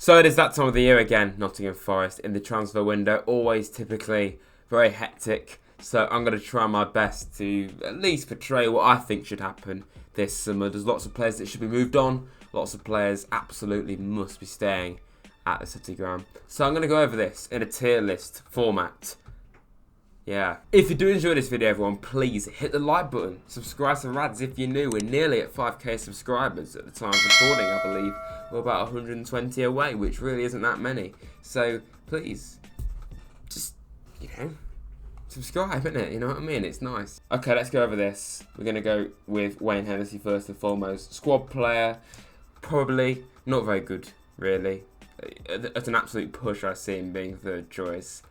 So it is that time of the year again, Nottingham Forest in the transfer window, always typically very hectic. So I'm going to try my best to at least portray what I think should happen this summer. There's lots of players that should be moved on, lots of players absolutely must be staying at the City Ground. So I'm going to go over this in a tier list format. Yeah. If you do enjoy this video, everyone, please hit the like button. Subscribe to Rads if you're new. We're nearly at 5k subscribers at the time of recording, I believe. We're about 120 away, which really isn't that many. So, please, just, subscribe, innit? You know what I mean? It's nice. Okay, let's go over this. We're going to go with Wayne Hennessy first and foremost. Squad player, probably not very good, really. At an absolute push, I see him being third choice.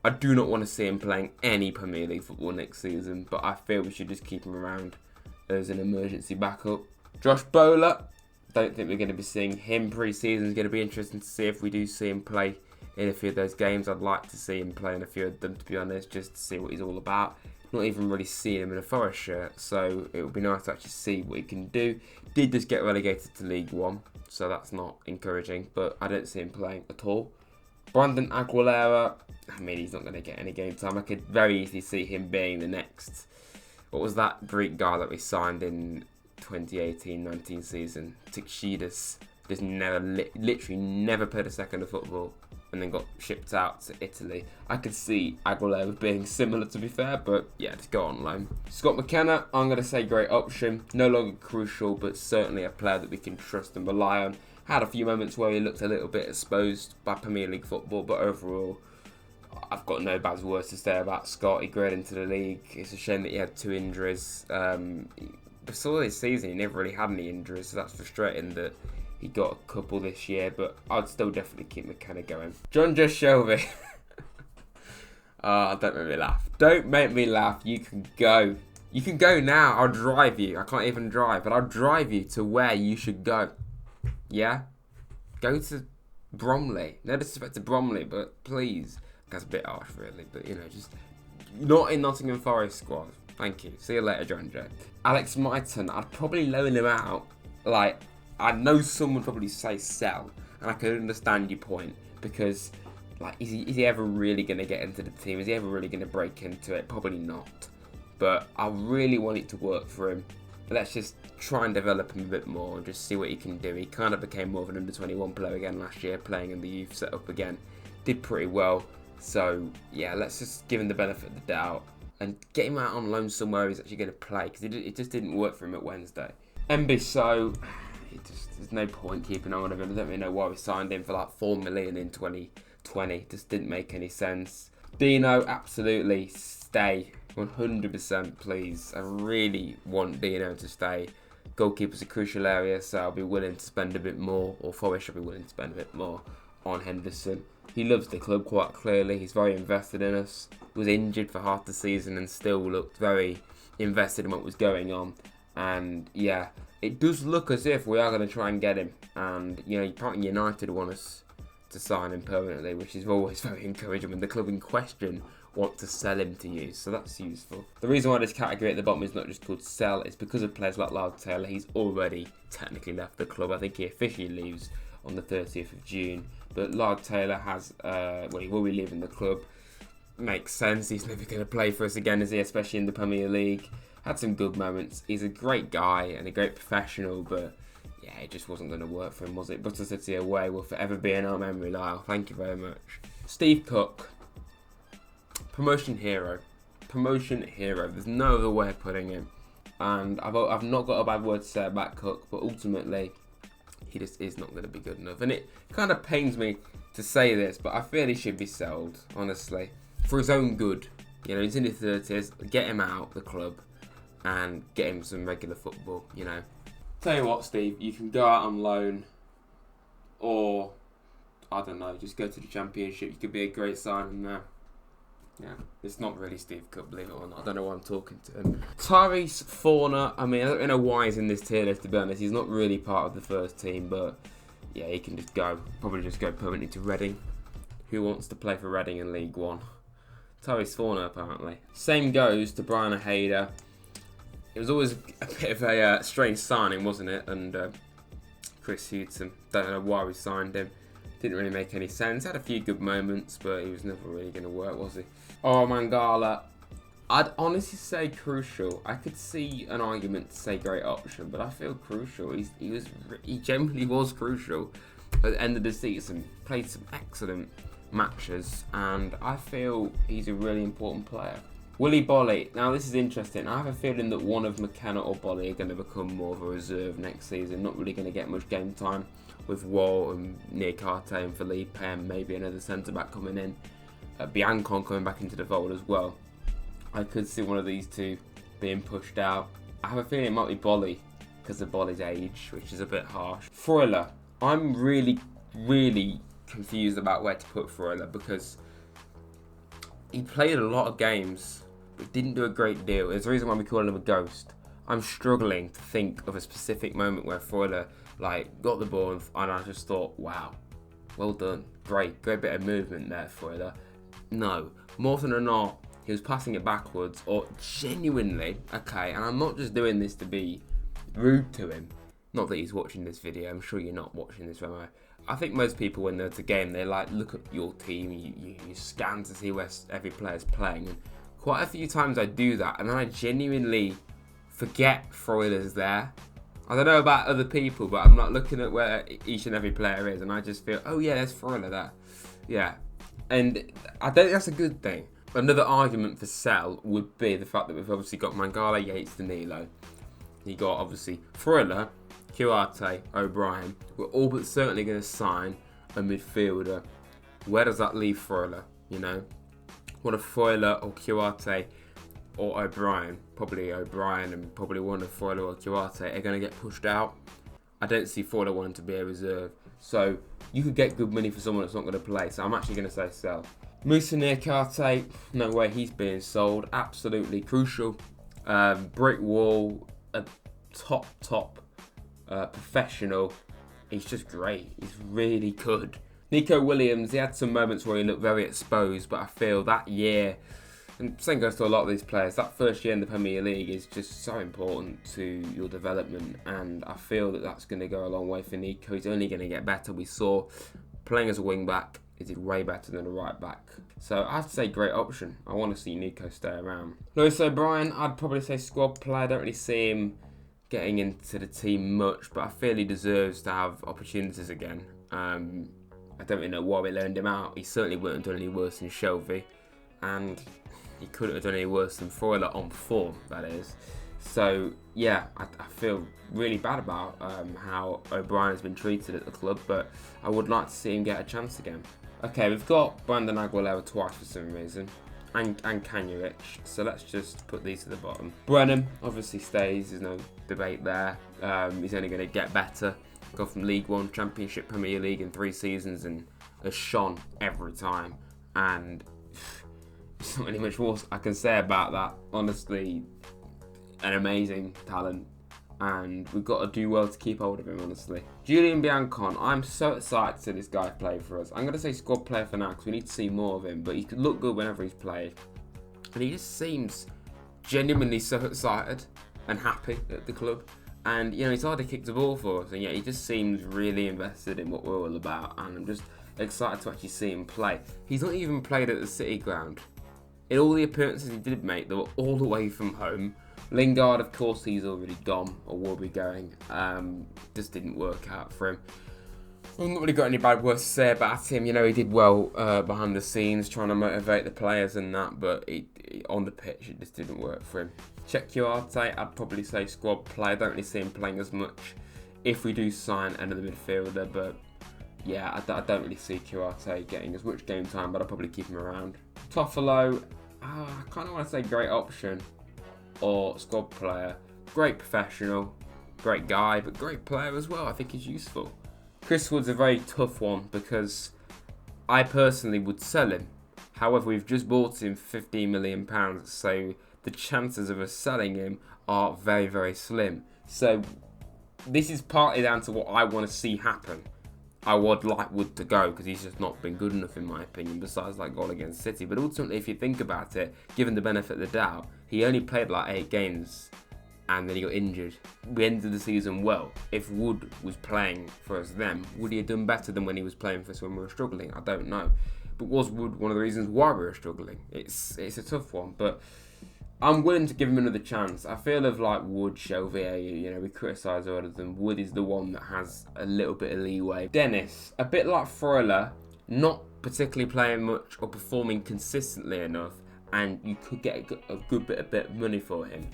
I do not want to see him playing any Premier League football next season, but I feel we should just keep him around as an emergency backup. Josh Bowler, don't think we're going to be seeing him pre-season. It's going to be interesting to see if we do see him play in a few of those games. I'd like to see him play in a few of them, to be honest, just to see what he's all about. Not even really seeing him in a Forest shirt, so it would be nice to actually see what he can do. Did just get relegated to League One, so that's not encouraging, but I don't see him playing at all. Brandon Aguilera, I mean, he's not going to get any game time. I could very easily see him being the next, what was that Greek guy that we signed in 2018-19 season? Tixidas, just literally never played a second of football and then got shipped out to Italy. I could see Aguilera being similar, to be fair, but yeah, just go on loan. Scott McKenna, I'm going to say great option. No longer crucial, but certainly a player that we can trust and rely on. Had a few moments where he looked a little bit exposed by Premier League football, but overall, I've got no bad words to say about Scott. He grew into the league. It's a shame that he had 2 injuries. Before this season, he never really had any injuries, so that's frustrating that he got a couple this year, but I'd still definitely keep McKenna going. John Just Shelby. Don't make me laugh. Don't make me laugh. You can go. You can go now. I'll drive you. I can't even drive, but I'll drive you to where you should go. Yeah? Go to Bromley. No disrespect to Bromley, but please. That's a bit harsh, really, but just not in Nottingham Forest squad. Thank you. See you later, John Joe. Alex Mighton, I'd probably loan him out. Like, I know some would probably say sell, and I can understand your point, because, like, is he ever really going to get into the team? Is he ever really going to break into it? Probably not. But I really want it to work for him. Let's just try and develop him a bit more and just see what he can do. He kind of became more of an under-21 player again last year, playing in the youth setup again. Did pretty well. So, yeah, let's just give him the benefit of the doubt and get him out on loan somewhere he's actually going to play, because it just didn't work for him at Wednesday. Mbiso, there's no point keeping on him. I don't really know why we signed him for like 4 million in 2020. Just didn't make any sense. Dino, absolutely stay. 100% please. I really want Dino to stay. Goalkeeper's a crucial area, so I'll be willing to spend a bit more, or Forest should be willing to spend a bit more on Henderson. He loves the club quite clearly. He's very invested in us. Was injured for half the season and still looked very invested in what was going on. And yeah, it does look as if we are going to try and get him. And apparently United want us to sign him permanently, which is always very encouraging when the club in question want to sell him to you, so that's useful. The reason why this category at the bottom is not just called sell is because of players like Lyle Taylor. He's already technically left the club. I think he officially leaves on the 30th of June, but Lyle Taylor has, he will be leaving the club. Makes sense. He's never going to play for us again, is he? Especially in the Premier League. Had some good moments. He's a great guy and a great professional, but yeah, it just wasn't going to work for him, was it? Butter City away will forever be in our memory, Lyle. Thank you very much. Steve Cook. Promotion hero. Promotion hero. There's no other way of putting him. And I've not got a bad word to say about Cook, but ultimately, he just is not going to be good enough. And it kind of pains me to say this, but I feel he should be sold, honestly. For his own good. He's in his 30s. Get him out the club and get him some regular football, Tell you what, Steve, you can go out on loan, or, I don't know, just go to the Championship. You could be a great signing there. Yeah, it's not really Steve Cook, believe it or not. I don't know why I'm talking to him. Tyrese Forner, I don't know why he's in this tier list, to be honest. He's not really part of the first team, but yeah, he can just go. Probably just go permanently to Reading. Who wants to play for Reading in League One? Tyrese Forner, apparently. Same goes to Brian Hayder. It was always a bit of a strange signing, wasn't it? And Chris Hughton, don't know why we signed him. Didn't really make any sense. Had a few good moments, but he was never really going to work, was he? Oh, Mangala. I'd honestly say crucial. I could see an argument to say great option, but I feel crucial. He generally was crucial at the end of the season. Played some excellent matches, and I feel he's a really important player. Willy Bolly. Now this is interesting. I have a feeling that one of McKenna or Bolly are going to become more of a reserve next season. Not really going to get much game time with Wall and Nick Arte and Felipe and maybe another centre back coming in. Biancon coming back into the fold as well. I could see one of these two being pushed out. I have a feeling it might be Bolly because of Bolly's age, which is a bit harsh. Freuler. I'm really confused about where to put Freuler because he played a lot of games but didn't do a great deal. There's a reason why we call him a ghost. I'm struggling to think of a specific moment where Freuler got the ball and I just thought, wow, well done. Great bit of movement there, Freuler. No, more often than not, he was passing it backwards or genuinely, okay, and I'm not just doing this to be rude to him. Not that he's watching this video, I'm sure you're not watching this, am I think most people when they're at a game, they look at your team, you scan to see where every player's playing, and quite a few times I do that, and then I genuinely forget Freuler's there. I don't know about other people, but I'm not looking at where each and every player is, and I just feel, oh yeah, there's Freuler there. Yeah, and I don't think that's a good thing. Another argument for sell would be the fact that we've obviously got Mangala, Yates, Danilo. You got obviously Freuler, Duarte, O'Brien. We're all but certainly going to sign a midfielder. Where does that leave Freuler? What if Freuler or Duarte or O'Brien, probably O'Brien and probably one of Freuler or Duarte are going to get pushed out? I don't see Freuler wanting to be a reserve. So you could get good money for someone that's not going to play. So I'm actually going to say sell. Moussa Niakate, no way he's being sold. Absolutely crucial. Brick wall, a top professional. He's just great. He's really good. Nico Williams, he had some moments where he looked very exposed, but I feel that year, and same goes to a lot of these players, that first year in the Premier League is just so important to your development, and I feel that that's going to go a long way for Nico. He's only going to get better. We saw playing as a wing back, he did way better than a right back. So I have to say great option. I want to see Nico stay around. Lewis O'Brien, I'd probably say squad player. I don't really see him getting into the team much, but I feel he deserves to have opportunities again. I don't really know why we loaned him out. He certainly wouldn't have done any worse than Shelby, and he couldn't have done any worse than Freuler on form, that is. So yeah, I feel really bad about how O'Brien has been treated at the club, but I would like to see him get a chance again. Okay, we've got Brandon Aguilera twice for some reason, and Kanyarich, so let's just put these to the bottom. Brennan obviously stays, there's no debate there. He's only going to get better. Go from League One, Championship, Premier League in 3 seasons and has shone every time. And there's not really much more I can say about that. Honestly, an amazing talent. And we've got to do well to keep hold of him, honestly. Julian Biancon, I'm so excited to see this guy play for us. I'm going to say squad player for now because we need to see more of him. But he could look good whenever he's played. And he just seems genuinely so excited and happy at the club. And, he's hardly kicked the ball for us. And yet he just seems really invested in what we're all about. And I'm just excited to actually see him play. He's not even played at the City ground. In all the appearances he did make, they were all away from home. Lingard, of course, he's already gone, or will be going. Just didn't work out for him. I've not really got any bad words to say about him. He did well behind the scenes, trying to motivate the players and that, but on the pitch, it just didn't work for him. Check Duarte, I'd probably say squad player. I don't really see him playing as much if we do sign another midfielder, but yeah, I don't really see Duarte getting as much game time, but I'll probably keep him around. Toffolo, I kind of want to say great option or squad player. Great professional, great guy, but great player as well. I think he's useful. Chris Wood's a very tough one because I personally would sell him. However, we've just bought him for £15 million, so the chances of us selling him are very, very slim. So this is partly down to what I want to see happen. I would like Wood to go because he's just not been good enough in my opinion, besides that goal against City. But ultimately, if you think about it, given the benefit of the doubt, he only played 8 games and then he got injured. We ended the season well. If Wood was playing for us then, would he have done better than when he was playing for us when we were struggling? I don't know. But was Wood one of the reasons why we were struggling? It's a tough one, but I'm willing to give him another chance. I feel of like Wood, Shelvey, we criticise all of them. Wood is the one that has a little bit of leeway. Dennis, a bit like Freuler, not particularly playing much or performing consistently enough, and you could get a good bit of money for him.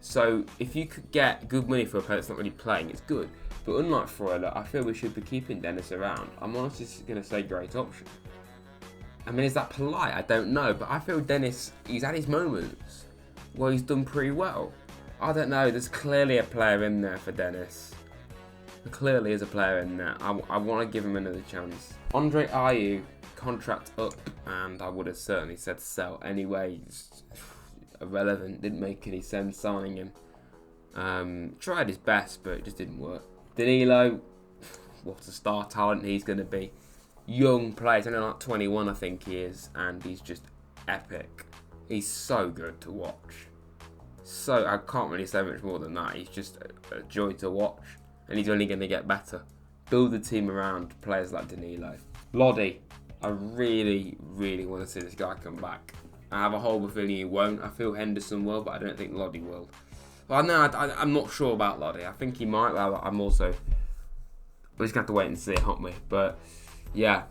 So if you could get good money for a player that's not really playing, it's good. But unlike Freuler, I feel we should be keeping Dennis around. I'm honestly going to say great option. I mean, is that polite? I don't know, but I feel Dennis, he's had his moments. Well, he's done pretty well. I don't know, there's clearly a player in there for Dennis. There clearly is a player in there. I want to give him another chance. Andre Ayew, contract up, and I would have certainly said sell anyway. It's irrelevant, didn't make any sense signing him. Tried his best, but it just didn't work. Danilo, what a star talent he's going to be. Young player, he's only like 21 I think he is, and he's just epic. He's so good to watch. So I can't really say much more than that. He's just a joy to watch, and he's only going to get better. Build the team around players like Danilo. Lodi, I really, really want to see this guy come back. I have a horrible feeling he won't. I feel Henderson will, but I don't think Lodi will. Well, no, I'm not sure about Lodi. I think he might. Well, we're just going to have to wait and see, aren't we? But yeah,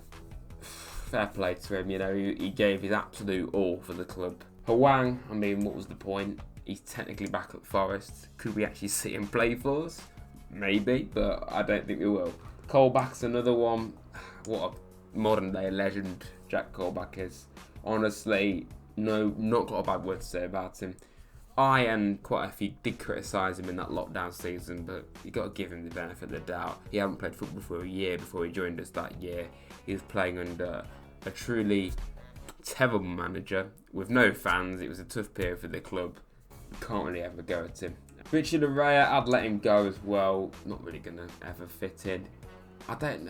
fair play to him. He gave his absolute all for the club. Hwang, I mean, what was the point? He's technically back at Forest. Could we actually see him play for us? Maybe, but I don't think we will. Colback's another one. What a modern day legend Jack Colback is. Honestly, no, not got a bad word to say about him. I and quite a few did criticise him in that lockdown season, but you got to give him the benefit of the doubt. He hadn't played football for a year before he joined us that year. He was playing under a truly terrible manager with no fans. It was a tough period for the club. You can't really ever go at him. Richard Araya, I'd let him go as well. Not really gonna ever fit in. I don't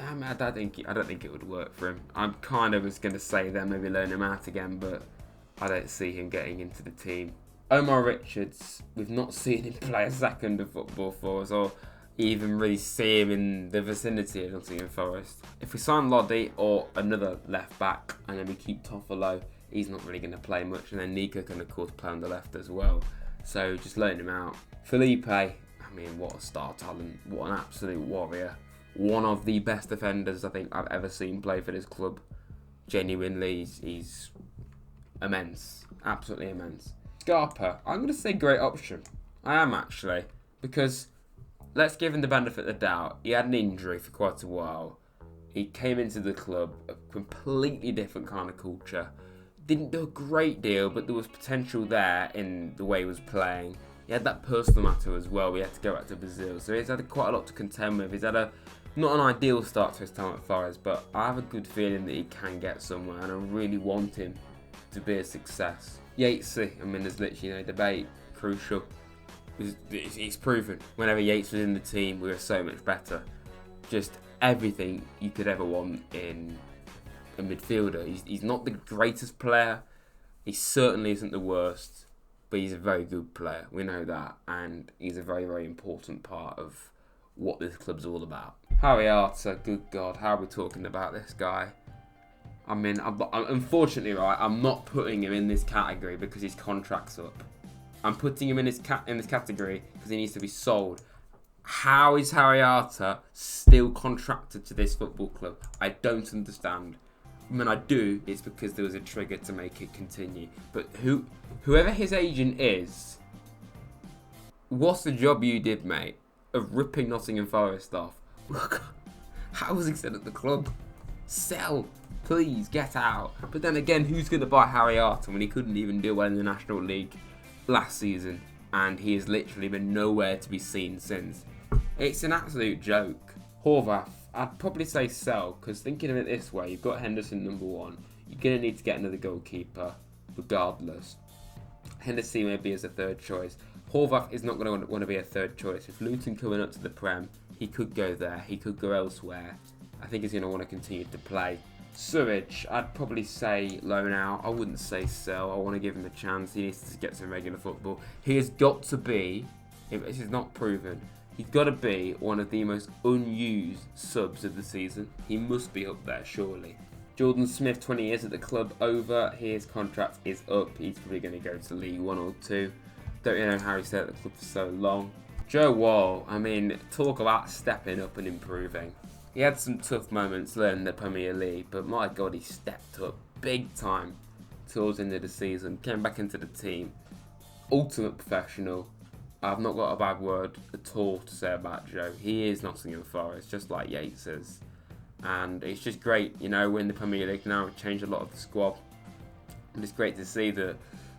think it would work for him. I kind of was gonna say then maybe loan him out again, but I don't see him getting into the team. Omar Richards, we've not seen him play a second of football for us, or even really see him in the vicinity of Nottingham Forest. If we sign Lodi or another left back, and then we keep Toffolo, he's not really going to play much, and then Nico can of course play on the left as well. So just loan him out. Felipe, I mean, what a star talent, what an absolute warrior. One of the best defenders I think I've ever seen play for this club. Genuinely, he's immense, absolutely immense. Scarpa, I'm going to say great option. I am actually, because let's give him the benefit of the doubt. He had an injury for quite a while. He came into the club, a completely different kind of culture. Didn't do a great deal, but there was potential there in the way he was playing. He had that personal matter as well. We had to go back to Brazil, so he's had quite a lot to contend with. He's had not an ideal start to his time at Forest, but I have a good feeling that he can get somewhere, and I really want him to be a success. Yatesy, I mean, there's literally no debate. Crucial. He's proven. Whenever Yates was in the team, we were so much better. Just everything you could ever want in a midfielder. He's not the greatest player. He certainly isn't the worst, but he's a very good player. We know that, and he's a very, very important part of what this club's all about. Harry Arter, good God, how are we talking about this guy? I mean, unfortunately, right, I'm not putting him in this category because his contract's up. I'm putting him in this category because he needs to be sold. How is Harry Arter still contracted to this football club? I don't understand. When I do, it's because there was a trigger to make it continue. But whoever his agent is, what's the job you did, mate, of ripping Nottingham Forest off? How was he still at the club? Sell. Please, get out. But then again, who's going to buy Harry Arter when he couldn't even do well in the National League last season? And he has literally been nowhere to be seen since. It's an absolute joke. Horvath, I'd probably say sell, because thinking of it this way, you've got Henderson number one. You're going to need to get another goalkeeper, regardless. Henderson maybe as a third choice. Horvath is not going to want to be a third choice. With Luton coming up to the Prem, he could go there. He could go elsewhere. I think he's going to want to continue to play. Surridge, I'd probably say loan out. I wouldn't say sell. I want to give him a chance. He needs to get some regular football. He has got to be if this is not proven, he's got to be one of the most unused subs of the season. He must be up there, surely. Jordan Smith, 20 years at the club, over. His contract is up. He's probably going to go to League 1 or 2. Don't really know how he stayed at the club for so long. Joe Wall, I mean, talk about stepping up and improving. He had some tough moments learning the Premier League, but my God, he stepped up big time towards the end of the season. Came back into the team. Ultimate professional. I've not got a bad word at all to say about Joe. He is Nottingham Forest, just like Yates is. And it's just great, you know, we're in the Premier League now. We've changed a lot of the squad. And it's great to see that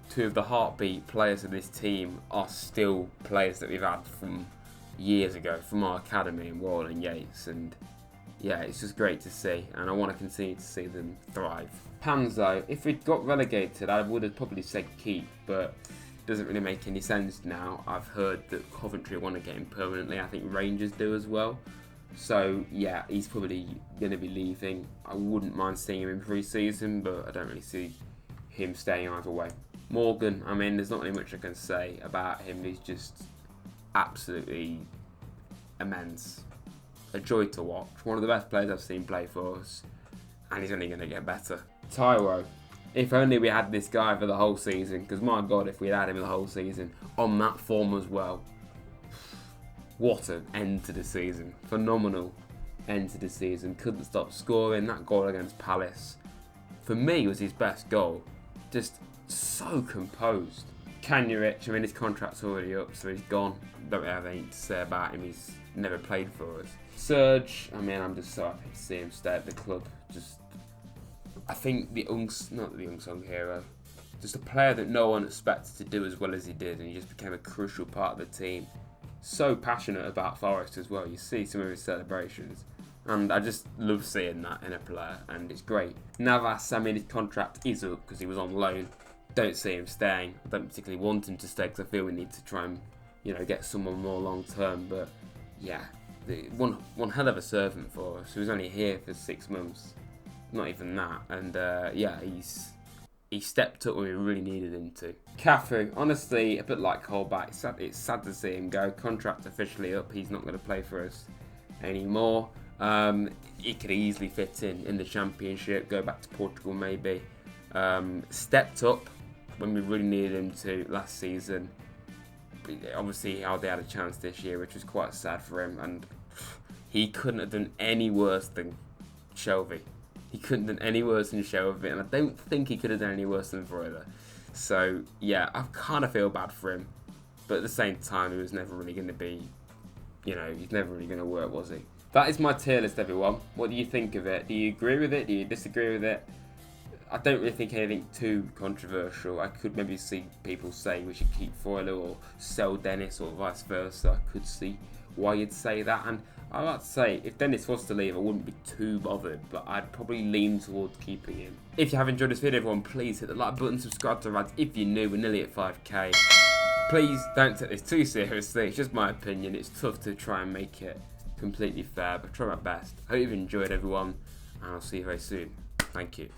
two of the heartbeat players of this team are still players that we've had from years ago, from our academy, in Wall and Yates. And yeah, it's just great to see. And I want to continue to see them thrive. Panzo, if we'd got relegated, I would have probably said keep, but it doesn't really make any sense now. I've heard that Coventry want to get him permanently. I think Rangers do as well. So yeah, he's probably going to be leaving. I wouldn't mind seeing him in pre-season, but I don't really see him staying either way. Morgan, I mean, there's not really much I can say about him. He's just absolutely immense. A joy to watch. One of the best players I've seen play for us, and he's only going to get better. Tyro, if only we had this guy for the whole season, because my God, if we had him the whole season on that form as well. What an end to the season. Phenomenal end to the season. Couldn't stop scoring. That goal against Palace, for me, was his best goal. Just so composed. Kanyarich, I mean, his contract's already up, so he's gone. Don't really have anything to say about him. He's never played for us. Serge, I mean, I'm just so happy to see him stay at the club. Just, I think not the unsung hero, just a player that no one expected to do as well as he did, and he just became a crucial part of the team. So passionate about Forest as well. You see some of his celebrations, and I just love seeing that in a player, and it's great. Navas, I mean, his contract is up because he was on loan. Don't see him staying. I don't particularly want him to stay because I feel we need to try and, you know, get someone more long term. But yeah, one hell of a servant for us. He was only here for 6 months, not even that, and yeah, he stepped up when we really needed him to. Cafu, honestly, a bit like Colback. It's sad to see him go. Contract officially up. He's not going to play for us anymore. He could easily fit in the Championship, go back to Portugal maybe. Stepped up when we really needed him to last season. Obviously, they had a chance this year, which was quite sad for him. And he couldn't have done any worse than Shelby. He couldn't have done any worse than Shelby, and I don't think he could have done any worse than Vroiler. So, yeah, I kind of feel bad for him. But at the same time, he was never really going to be, you know, he's never really going to work, was he? That is my tier list, everyone. What do you think of it? Do you agree with it? Do you disagree with it? I don't really think anything too controversial. I could maybe see people say we should keep Vroiler or sell Dennis or vice versa. I could see why you'd say that. And I'd like to say, if Dennis was to leave, I wouldn't be too bothered, but I'd probably lean towards keeping him. If you have enjoyed this video, everyone, please hit the like button, subscribe to Rads if you're new. We're nearly at 5k. Please don't take this too seriously. It's just my opinion. It's tough to try and make it completely fair, but try my best. Hope you've enjoyed, everyone, and I'll see you very soon. Thank you.